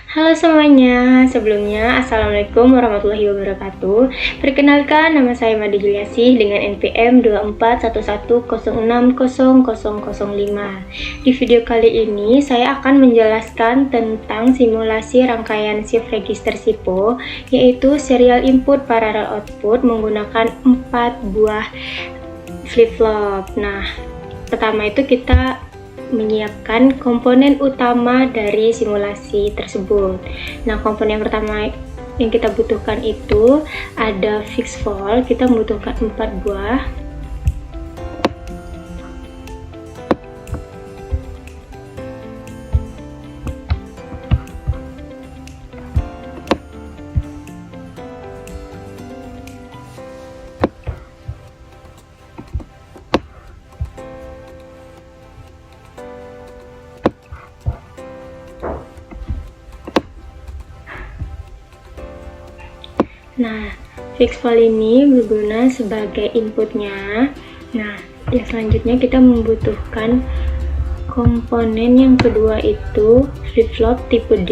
Halo semuanya, sebelumnya Assalamualaikum warahmatullahi wabarakatuh. Perkenalkan, nama saya Made Juliasih dengan NPM 2411060005. Di video kali ini saya akan menjelaskan tentang simulasi rangkaian shift register SIPO, yaitu serial input parallel output menggunakan 4 buah flip-flop. Nah, pertama itu kita menyiapkan komponen utama dari simulasi tersebut. Nah, komponen yang pertama yang kita butuhkan itu ada fixed volt, kita membutuhkan 4 buah. Nah, fixed volt ini berguna sebagai inputnya. Nah, yang selanjutnya kita membutuhkan komponen yang kedua itu flip-flop tipe D.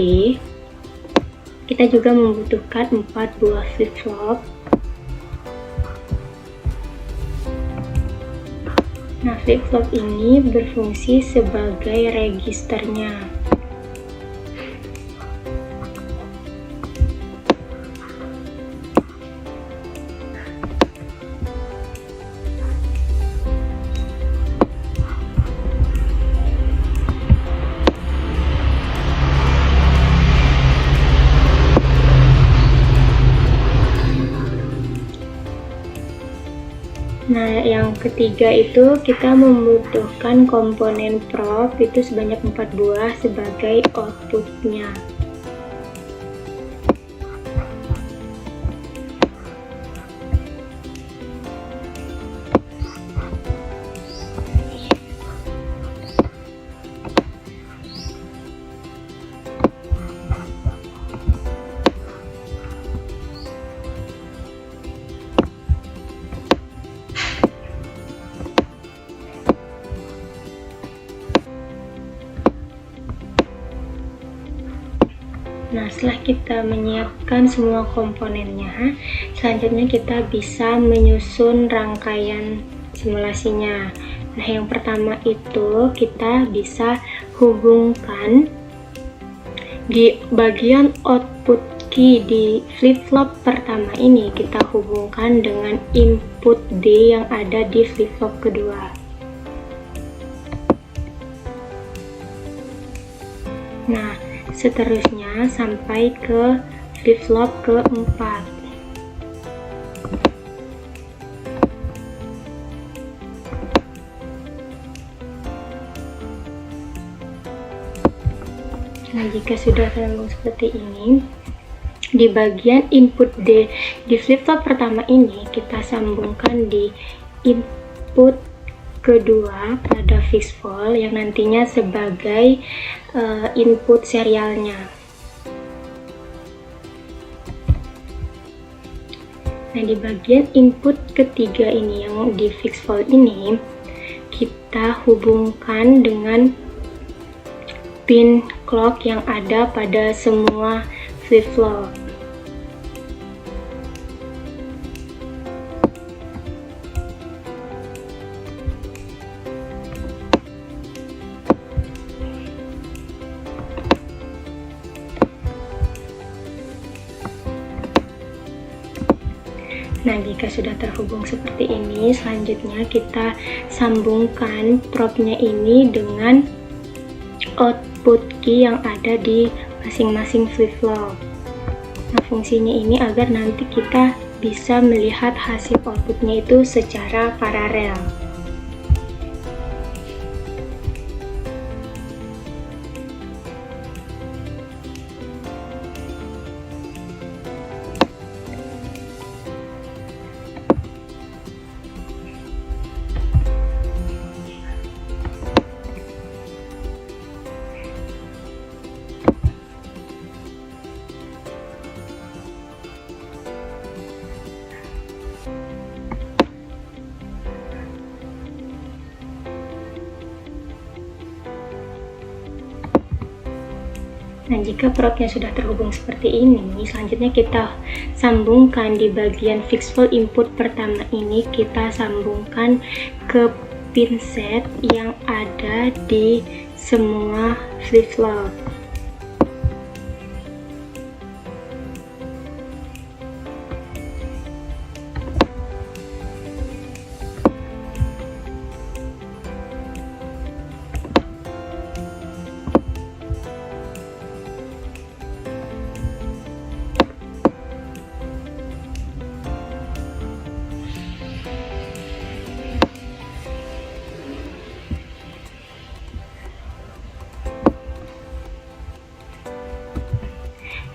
Kita juga membutuhkan 4 buah flip-flop. Nah, flip-flop ini berfungsi sebagai registernya. Nah, yang ketiga itu kita membutuhkan komponen probe itu sebanyak 4 buah sebagai outputnya. Nah, setelah kita menyiapkan semua komponennya, selanjutnya kita bisa menyusun rangkaian simulasinya. Nah, yang pertama itu kita bisa hubungkan di bagian output key di flip-flop pertama ini, kita hubungkan dengan input D yang ada di flip-flop kedua. Nah, seterusnya sampai ke flip-flop keempat. Nah, jika sudah terhubung seperti ini, di bagian input D di flip-flop pertama ini kita sambungkan di input kedua pada fixed volt yang nantinya sebagai input serialnya. Nah, di bagian input ketiga ini yang di fixed volt ini kita hubungkan dengan pin clock yang ada pada semua flip-flop. Nah, jika sudah terhubung seperti ini, selanjutnya kita sambungkan probe-nya ini dengan output key yang ada di masing-masing flip-flop. Nah, fungsinya ini agar nanti kita bisa melihat hasil outputnya itu secara paralel. Nah, jika probnya sudah terhubung seperti ini, selanjutnya kita sambungkan di bagian fixed volt input pertama ini, kita sambungkan ke pin set yang ada di semua flip-flop.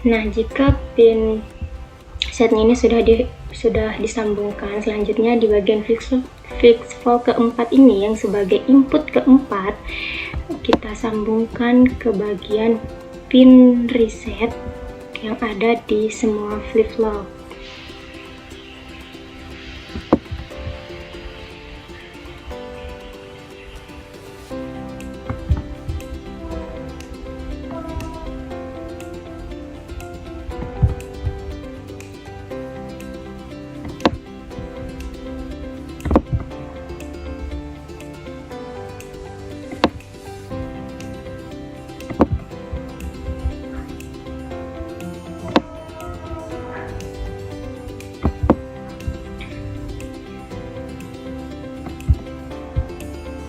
Nah, jika pin setnya ini sudah disambungkan, selanjutnya di bagian fixed volt keempat ini yang sebagai input keempat, kita sambungkan ke bagian pin reset yang ada di semua flip-flop.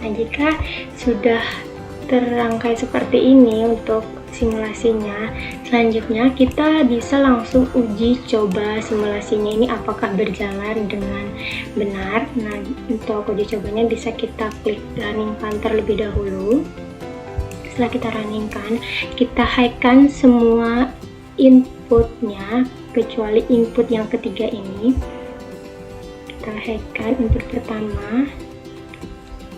Nah, jika sudah terangkai seperti ini untuk simulasinya, selanjutnya kita bisa langsung uji coba simulasinya ini apakah berjalan dengan benar. Nah, untuk uji cobanya bisa kita klik runningkan terlebih dahulu. Setelah kita runningkan, kita high-kan semua inputnya kecuali input yang ketiga ini. Kita high-kan input pertama,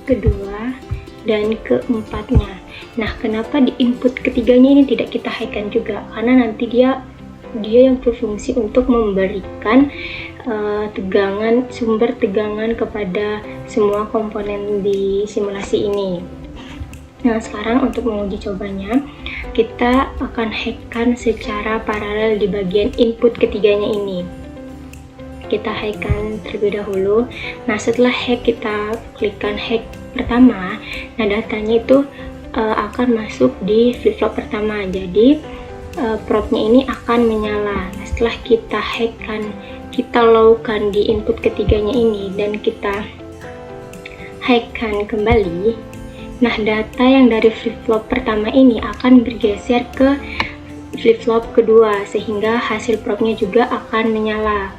kedua, dan keempatnya. Nah, kenapa di input ketiganya ini tidak kita high-kan juga? Karena nanti dia yang berfungsi untuk memberikan sumber tegangan kepada semua komponen di simulasi ini. Nah, sekarang untuk menguji cobanya, kita akan high-kan secara paralel di bagian input ketiganya ini. Kita high-kan terlebih dahulu. Nah, setelah high, kita klikkan high pertama. Nah, datanya itu akan masuk di flip-flop pertama. Jadi probnya ini akan menyala. Nah, setelah kita high-kan, kita low-kan di input ketiganya ini dan kita high-kan kembali. Nah, data yang dari flip-flop pertama ini akan bergeser ke flip-flop kedua sehingga hasil probnya juga akan menyala.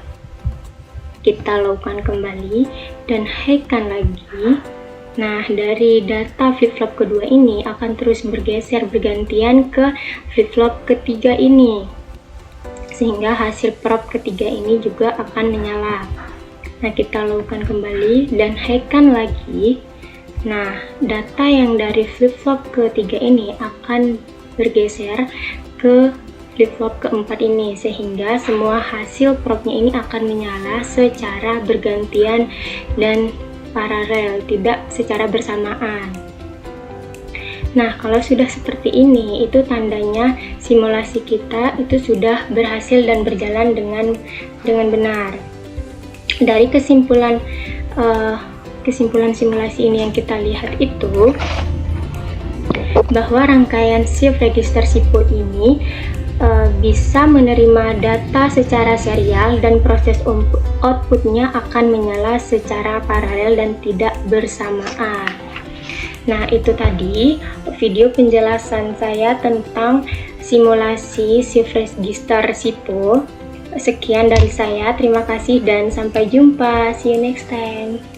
Kita low-kan kembali dan high-kan lagi. Nah, dari data flip-flop kedua ini akan terus bergeser bergantian ke flip-flop ketiga ini sehingga hasil prob ketiga ini juga akan menyala. Nah, kita low-kan kembali dan high-kan lagi. Nah, data yang dari flip-flop ketiga ini akan bergeser ke flip-flop keempat ini sehingga semua hasil probnya ini akan menyala secara bergantian dan paralel, tidak secara bersamaan. Nah, kalau sudah seperti ini, itu tandanya simulasi kita itu sudah berhasil dan berjalan dengan benar. Dari kesimpulan simulasi ini yang kita lihat itu bahwa rangkaian shift register SIPO ini bisa menerima data secara serial dan proses outputnya akan menyala secara paralel dan tidak bersamaan. Nah, itu tadi video penjelasan saya tentang simulasi shift register SIPO. Sekian dari saya, terima kasih dan sampai jumpa. See you next time.